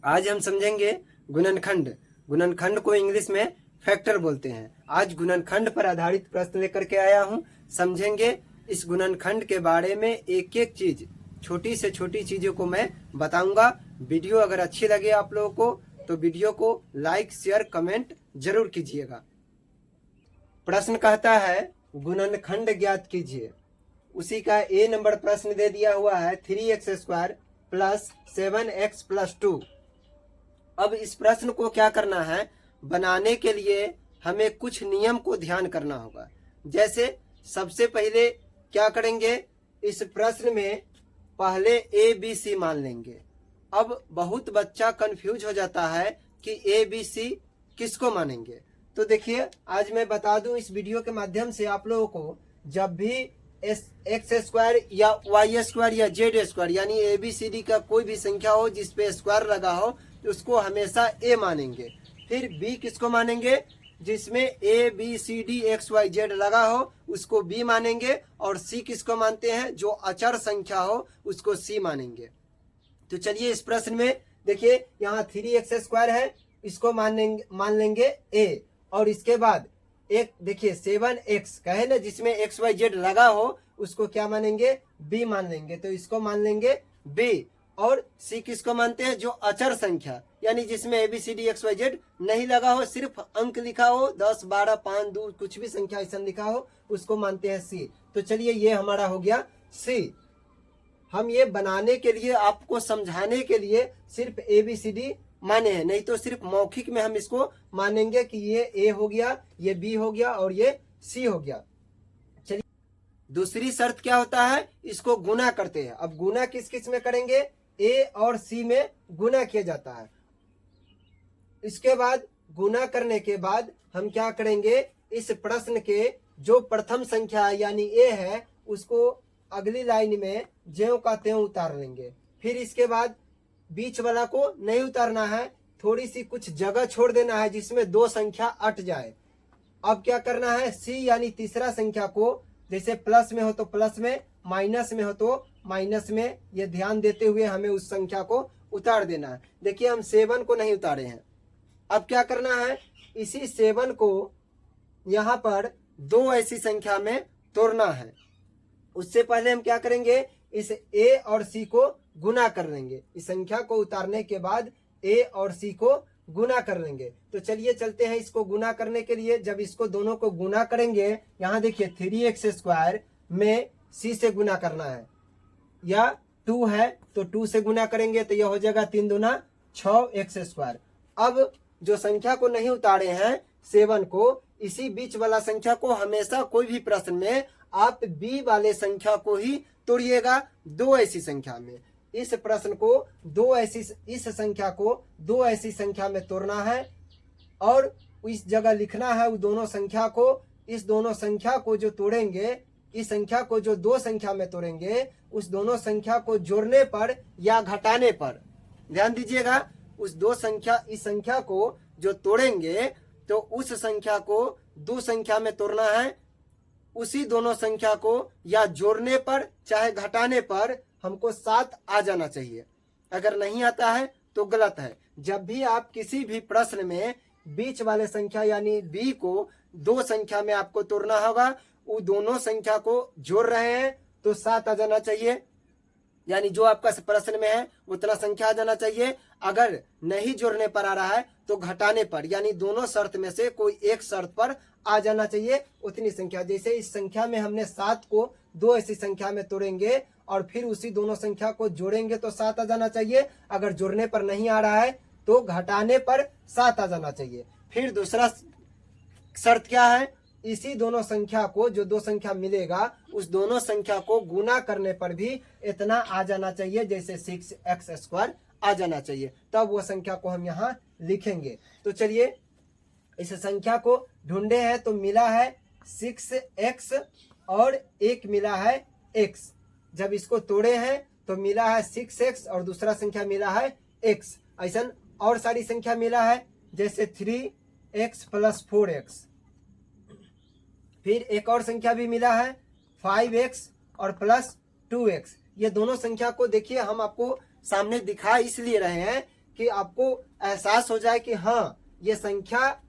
आज हम समझेंगे गुणनखंड। गुणनखंड को इंग्लिश में फैक्टर बोलते हैं। आज गुणनखंड पर आधारित प्रश्न लेकर के आया हूं। समझेंगे इस गुणनखंड के बारे में, एक एक चीज, छोटी से छोटी चीजों को मैं बताऊंगा। वीडियो अगर अच्छी लगे आप लोगों को तो वीडियो को लाइक शेयर कमेंट जरूर कीजिएगा। प्रश्न कहता है गुणनखंड ज्ञात कीजिए। उसी का ए नंबर प्रश्न दे दिया हुआ है 3x² प्लस 7x प्लस 2। अब इस प्रश्न को क्या करना है, बनाने के लिए हमें कुछ नियम को ध्यान करना होगा। जैसे सबसे पहले क्या करेंगे, इस प्रश्न में पहले ए बी सी मान लेंगे। अब बहुत बच्चा कंफ्यूज हो जाता है कि ए बी सी किसको मानेंगे। तो देखिए, आज मैं बता दूं इस वीडियो के माध्यम से आप लोगों को, जब भी x² या y² या z² यानी ABCD का कोई भी संख्या हो जिस पे स्क्वायर लगा हो तो उसको हमेशा a मानेंगे। फिर b किसको मानेंगे, जिसमें ABCDXYZ लगा हो उसको b मानेंगे। और c किसको मानते हैं, जो अचर संख्या हो उसको c मानेंगे। तो चलिए इस प्रश्न में देखिए, यहाँ 3x² है, इसको मान लेंगे a। और इसके बाद एक देखिए 7x कहे ना, जिसमें XYZ लगा हो उसको क्या मानेंगे, b मान लेंगे। तो इसको मान लेंगे b। और c किसको मानते हैं, जो अचर संख्या यानी जिसमें ABCDXYZ नहीं लगा हो, सिर्फ अंक लिखा हो 10 12 5 2 कुछ भी संख्या ऐसा लिखा हो उसको मानते हैं c। तो चलिए ये हमारा हो गया c। हम ये बनाने के लिए, आपको समझाने के लिए सिर्फ ABCD माने हैं, नहीं तो सिर्फ मौखिक में हम इसको मानेंगे कि ये A हो गया, ये B हो गया और ये C हो गया। चलिए दूसरी शर्त क्या होता है, इसको गुना करते हैं। अब गुना किस किस में करेंगे, A और C में गुना किया जाता है। इसके बाद गुना करने के बाद हम क्या करेंगे, इस प्रश्न के जो प्रथम संख्या यानी A है उसको अगली लाइन में ज्यों का त्यों उतार लेंगे। फिर इसके बाद बीच वाला को नहीं उतारना है, थोड़ी सी कुछ जगह छोड़ देना है जिसमें दो संख्या अट जाए। अब क्या करना है, C यानी तीसरा संख्या को, जैसे प्लस में हो तो प्लस में, माइनस में हो तो माइनस में, ये ध्यान देते हुए हमें उस संख्या को उतार देना है। देखिए हम 7 को नहीं उतारे हैं। अब क्या करना है, इसी 7 को यहाँ पर दो ऐसी संख्या में तोड़ना है। उससे पहले हम क्या करेंगे, इस A और C को गुना कर लेंगे। इस संख्या को उतारने के बाद A और C को गुना कर लेंगे। तो चलिए चलते हैं इसको गुना करने के लिए। जब इसको दोनों को गुना करेंगे, यहाँ देखिए 3x² में C से गुना करना है, या 2 है तो 2 से गुना करेंगे तो यह हो जाएगा 3 दूना 6x²। अब जो संख्या को नहीं उतारे हैं 7 को, इसी बीच वाला संख्या को हमेशा कोई भी प्रश्न में आप b वाले संख्या को ही तोड़िएगा दो ऐसी संख्या में। इस प्रश्न को इस संख्या को दो ऐसी संख्या में तोड़ना है और इस जगह लिखना है वो दोनों संख्या को। इस दोनों संख्या को जो तोड़ेंगे, इस संख्या को जो दो संख्या में तोड़ेंगे, उस दोनों संख्या को जोड़ने पर या घटाने पर, ध्यान दीजिएगा, इस संख्या को जो तोड़ेंगे तो उस संख्या को दो संख्या में तोड़ना है। उसी दोनों संख्या को या जोड़ने पर चाहे घटाने पर हमको 7 आ जाना चाहिए। अगर नहीं आता है तो गलत है। जब भी आप किसी भी प्रश्न में बीच वाले संख्या यानी b को दो संख्या में आपको तोड़ना होगा, वो दोनों संख्या को जोड़ रहे हैं तो 7 आ जाना चाहिए, यानी जो आपका प्रश्न में है उतना संख्या आ जाना चाहिए। अगर नहीं जोड़ने पर आ रहा है तो घटाने पर, यानी दोनों शर्त में से कोई एक शर्त पर आ जाना चाहिए उतनी संख्या। जैसे इस संख्या में हमने 7 को दो ऐसी संख्या में तोड़ेंगे और फिर उसी दोनों संख्या को जोड़ेंगे तो 7 आ जाना चाहिए। अगर जोड़ने पर नहीं आ रहा है तो घटाने पर 7 आ जाना चाहिए। फिर दूसरा शर्त क्या है, इसी दोनों संख्या को, जो दो संख्या मिलेगा उस दोनों संख्या को गुना करने पर भी इतना आ जाना चाहिए, जैसे 6x² आ जाना चाहिए। तब वो संख्या को हम यहाँ लिखेंगे। तो चलिए इस संख्या को ढूंढे हैं तो मिला है 6x और एक मिला है x। जब इसको तोड़े हैं तो मिला है 6x और दूसरा संख्या मिला है x। ऐसा और सारी संख्या मिला है, जैसे 3x प्लस 4x। फिर एक और संख्या भी मिला है 5x और प्लस 2x। ये दोनों संख्या को देखिए हम आपको सामने दिखा इसलिए रहे हैं कि आपको एहसास हो जाए कि हाँ ये संख्या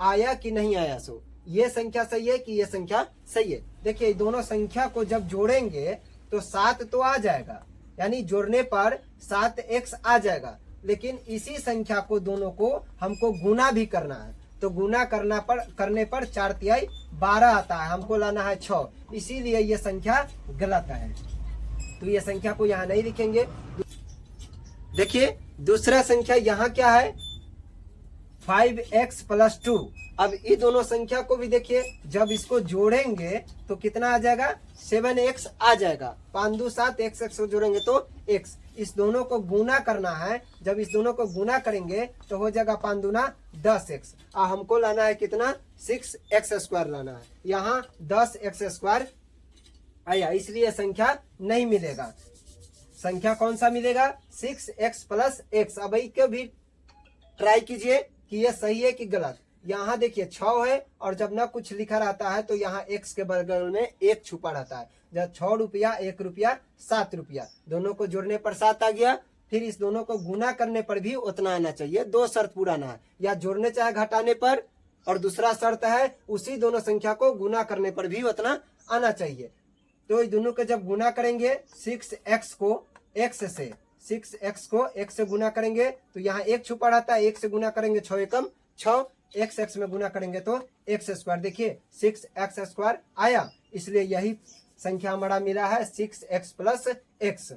आया कि नहीं आया, सो ये संख्या सही है कि ये संख्या सही है। देखिए दोनों संख्या को जब जोड़ेंगे तो 7 तो आ जाएगा, यानी जोड़ने पर 7x आ जाएगा, लेकिन इसी संख्या को दोनों को हमको गुना भी करना है। तो गुना करने पर 4 तिहाई 12 आता है, हमको लाना है 6, इसीलिए ये संख्या गलत है। तो ये संख्या को यहाँ नहीं लिखेंगे। देखिए दूसरा संख्या यहाँ क्या है, 5x + 2। अब ये दोनों संख्या को भी देखिए, जब इसको जोड़ेंगे तो कितना आ जाएगा, 7x आ जाएगा। 5 2 7, x को जोड़ेंगे तो x। इस दोनों को गुना करना है, जब इस दोनों को गुना करेंगे तो हो जाएगा 5 दूना 10x। हमको लाना है कितना, 6x² लाना है। यहाँ 10x² आया, इसलिए संख्या नहीं मिलेगा। संख्या कौन सा मिलेगा, 6x + x। अब को भी ट्राई कीजिए कि ये सही है कि गलत। यहाँ देखिए 6 है और जब ना कुछ लिखा रहता है तो यहाँ x के बगल में 1 छुपा रहता है। जब 6 रुपया 1 रुपया 7 रुपया, दोनों को जोड़ने पर 7 आ गया। फिर इस दोनों को गुना करने पर भी उतना आना चाहिए। 2 शर्त पूरा ना है, या जोड़ने चाहे घटाने पर, और दूसरा शर्त है उसी दोनों संख्या को गुना करने पर भी उतना आना चाहिए। तो इस दोनों को जब गुना करेंगे, 6x को x से 6x को x से गुना करेंगे तो यहाँ 1 छुपा रहता है, 1 से गुना करेंगे 6 एकम 6, x में गुना करेंगे तो x²। देखिए 6x² आया, इसलिए यही संख्या हमारा मिला है 6x + x।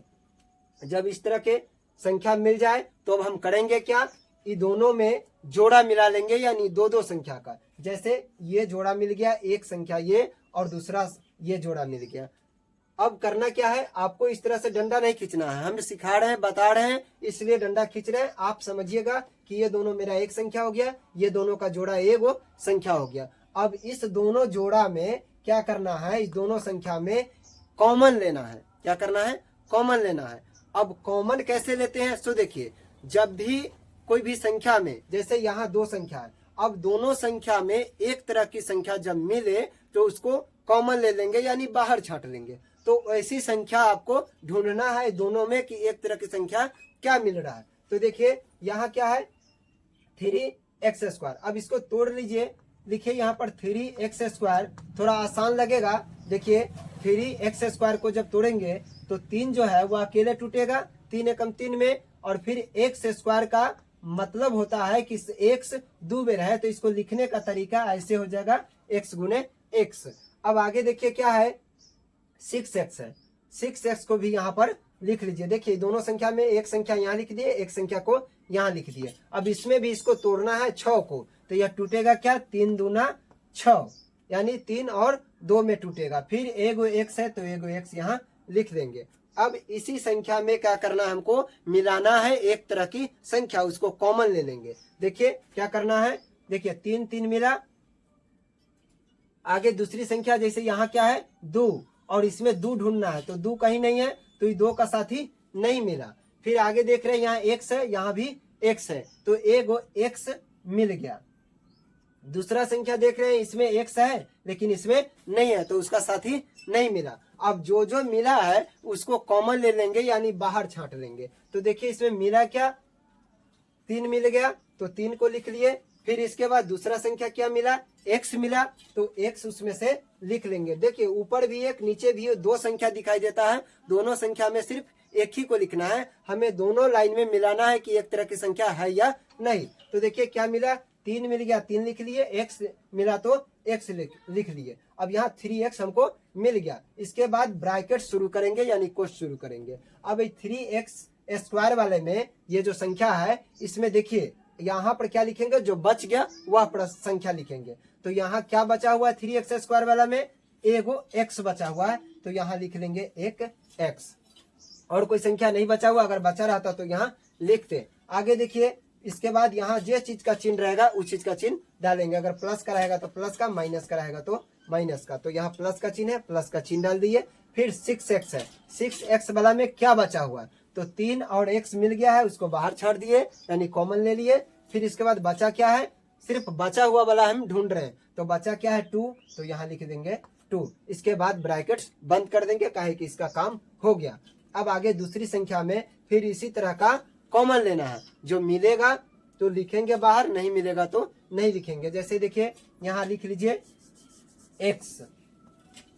जब इस तरह के संख्या मिल जाए तो अब हम करेंगे क्या, ये दोनों में जोड़ा मिला लेंगे, यानी दो संख्या का। जैसे ये जोड़ा मिल गया, एक संख्या ये और दूसरा ये जोड़ा मिल गया। अब करना क्या है, आपको इस तरह से डंडा नहीं खींचना है, हम सिखा रहे हैं, बता रहे हैं, इसलिए डंडा खींच रहे हैं। आप समझिएगा कि ये दोनों मेरा एक संख्या हो गया, ये दोनों का जोड़ा एक वो संख्या हो गया। अब इस दोनों जोड़ा में क्या करना है, इस दोनों संख्या में कॉमन लेना है। क्या करना है, कॉमन लेना है। अब कॉमन कैसे लेते हैं, सो देखिए, जब भी कोई भी संख्या में, जैसे यहाँ 2 संख्या है, अब दोनों संख्या में एक तरह की संख्या जब मिले तो उसको कॉमन ले लेंगे, यानी बाहर छांट लेंगे। तो ऐसी संख्या आपको ढूंढना है दोनों में कि एक तरह की संख्या क्या मिल रहा है। तो देखिए यहाँ क्या है, 3x²। अब इसको तोड़ लीजिए, लिखिए यहाँ पर 3x², थोड़ा आसान लगेगा। देखिए 3x² को जब तोड़ेंगे तो 3 जो है वो अकेले टूटेगा, 3 एकम 3 में, और फिर x² का मतलब होता है कि x 2 बेर है, तो इसको लिखने का तरीका ऐसे हो जाएगा, x × x। अब आगे देखिए क्या है, 6x है, 6x को भी यहाँ पर लिख लीजिए। देखिए दोनों संख्या में एक संख्या यहाँ लिख दिए, एक संख्या को यहाँ लिख दिए। अब इसमें भी इसको तोड़ना है 6 को, तो यह टूटेगा क्या, 3 दूना 6, यानी 3 और 2 में टूटेगा। फिर एगो x है तो एगो x यहाँ लिख देंगे। अब इसी संख्या में क्या करना है, हमको मिलाना है एक तरह की संख्या, उसको कॉमन ले लेंगे। देखिए क्या करना है, देखिए 3 3 मिला। आगे दूसरी संख्या, जैसे यहाँ क्या है 2, और इसमें 2 ढूंढना है, तो 2 कहीं नहीं है, तो ये 2 का साथी नहीं मिला। फिर आगे देख रहे हैं यहाँ x है, यहाँ भी x है, तो एगो x मिल गया। दूसरा संख्या देख रहे हैं, इसमें x है लेकिन इसमें नहीं है, तो उसका साथी नहीं मिला। अब जो जो मिला है उसको कॉमन ले लेंगे, यानी बाहर छांट लेंगे। तो देखिए इसमें मिला क्या, 3 मिल गया, तो 3 को लिख लिए। फिर इसके बाद दूसरा संख्या क्या मिला, x मिला, तो x उसमें से लिख लेंगे। देखिए ऊपर भी एक, नीचे भी 2 संख्या दिखाई देता है, दोनों संख्या में सिर्फ एक ही को लिखना है। हमें दोनों लाइन में मिलाना है कि एक तरह की संख्या है या नहीं। तो देखिए क्या मिला, 3 मिल गया, 3 लिख लिए, x मिला तो x लिख लिए। अब यहाँ 3x हमको मिल गया। इसके बाद ब्रैकेट शुरू करेंगे, यानी कोष्ठ शुरू करेंगे। अब 3x² वाले में ये जो संख्या है, इसमें देखिए यहाँ पर क्या लिखेंगे, जो बच गया वह संख्या लिखेंगे। तो यहाँ क्या बचा हुआ है, 3x² वाला में एगो x बचा हुआ है, तो यहाँ लिख लेंगे एक x। और कोई संख्या नहीं बचा हुआ, अगर बचा रहता तो यहाँ लिखते। आगे देखिए, इसके बाद यहाँ जिस चीज का चिन्ह रहेगा उस चीज का चिन्ह डालेंगे। अगर प्लस का रहेगा तो प्लस का, माइनस का रहेगा तो माइनस का। तो यहाँ प्लस का चिन्ह है, प्लस का चिन्ह डाल दिए। फिर 6x है, 6x वाला में क्या बचा हुआ है, तो 3 और x मिल गया है, उसको बाहर छोड़ दिए, यानी कॉमन ले लिए। फिर इसके बाद बचा क्या है, सिर्फ बचा हुआ वाला हम ढूंढ रहे हैं, तो बचा क्या है 2, तो यहाँ लिख देंगे 2। इसके बाद ब्रैकेट्स बंद कर देंगे, काहे कि इसका काम हो गया। अब आगे दूसरी संख्या में फिर इसी तरह का कॉमन लेना है। जो मिलेगा तो लिखेंगे बाहर, नहीं मिलेगा तो नहीं लिखेंगे। जैसे देखिए यहाँ लिख लीजिए x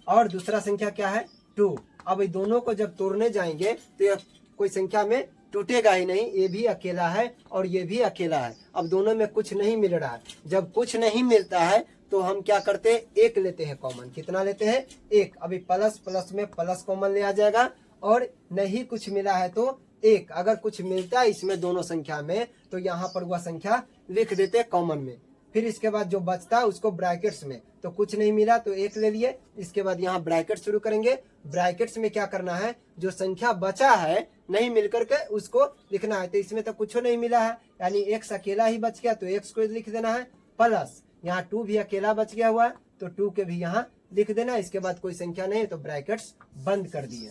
और दूसरा संख्या क्या है 2। अब ये दोनों को जब तोड़ने जाएंगे तो यह कोई संख्या में टूटेगा ही नहीं, ये भी अकेला है और ये भी अकेला है। अब दोनों में कुछ नहीं मिल रहा है। जब कुछ नहीं मिलता है तो हम क्या करते हैं, एक लेते हैं कॉमन। कितना लेते हैं, एक। अभी प्लस प्लस में प्लस कॉमन ले आ जाएगा और नहीं कुछ मिला है तो एक। अगर कुछ मिलता है इसमें दोनों संख्या में तो यहाँ पर वह संख्या लिख देते हैं कॉमन में। फिर इसके बाद जो बचता है उसको ब्रैकेट्स में, तो कुछ नहीं मिला तो एक ले लिए। इसके बाद यहाँ ब्रैकेट शुरू करेंगे। ब्रैकेट्स में क्या करना है, जो संख्या बचा है नहीं मिल करके उसको लिखना है। तो इसमें तो कुछ नहीं मिला है, यानी x अकेला ही बच गया तो x को लिख देना है। प्लस यहाँ 2 भी अकेला बच गया हुआ है तो 2 के भी यहाँ लिख देना। इसके बाद कोई संख्या नहीं है तो ब्रैकेट्स बंद कर दिए।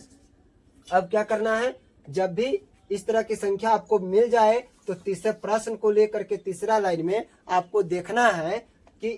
अब क्या करना है, जब भी इस तरह की संख्या आपको मिल जाए तो तीसरे प्रश्न को लेकर के तीसरा लाइन में आपको देखना है कि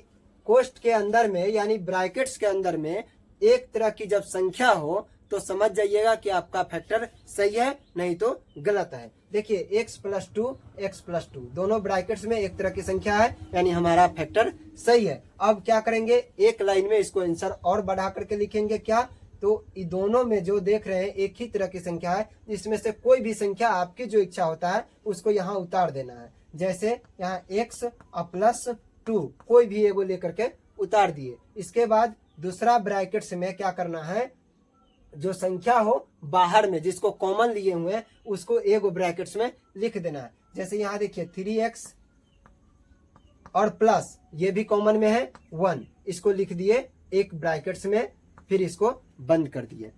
कोष्ठ के अंदर में यानी ब्रैकेट्स के अंदर में एक तरह की जब संख्या हो तो समझ जाइएगा कि आपका फैक्टर सही है, नहीं तो गलत है। देखिए x + 2 दोनों ब्रैकेट्स में एक तरह की संख्या है, यानी हमारा फैक्टर सही है। अब क्या करेंगे, एक लाइन में इसको आंसर और बढ़ा करके लिखेंगे। क्या, तो इन दोनों में जो देख रहे हैं एक ही तरह की संख्या है, इसमें से कोई भी संख्या आपकी जो इच्छा होता है उसको यहाँ उतार देना है। जैसे यहाँ x + 2 कोई भी एगो लेकर के उतार दिए। इसके बाद दूसरा ब्रैकेट्स में क्या करना है, जो संख्या हो बाहर में जिसको कॉमन लिए हुए हैं उसको एगो ब्रैकेट्स में लिख देना है। जैसे यहाँ देखिए 3x और प्लस ये भी कॉमन में है 1, इसको लिख दिए एक ब्रैकेट्स में, फिर इसको बंद कर दिए।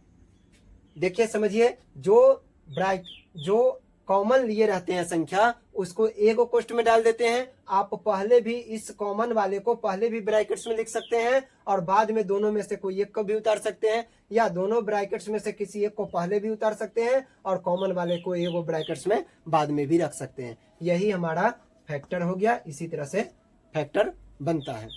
देखिए समझिए, जो कॉमन लिए रहते हैं संख्या उसको एगो कोष्ठ में डाल देते हैं। आप पहले भी इस कॉमन वाले को पहले भी ब्रैकेट्स में लिख सकते हैं और बाद में दोनों में से कोई एक को भी उतार सकते हैं, या दोनों ब्रैकेट्स में से किसी एक को पहले भी उतार सकते हैं और कॉमन वाले को एगो ब्रैकेट्स में बाद में भी रख सकते हैं। यही हमारा फैक्टर हो गया। इसी तरह से फैक्टर बनता है।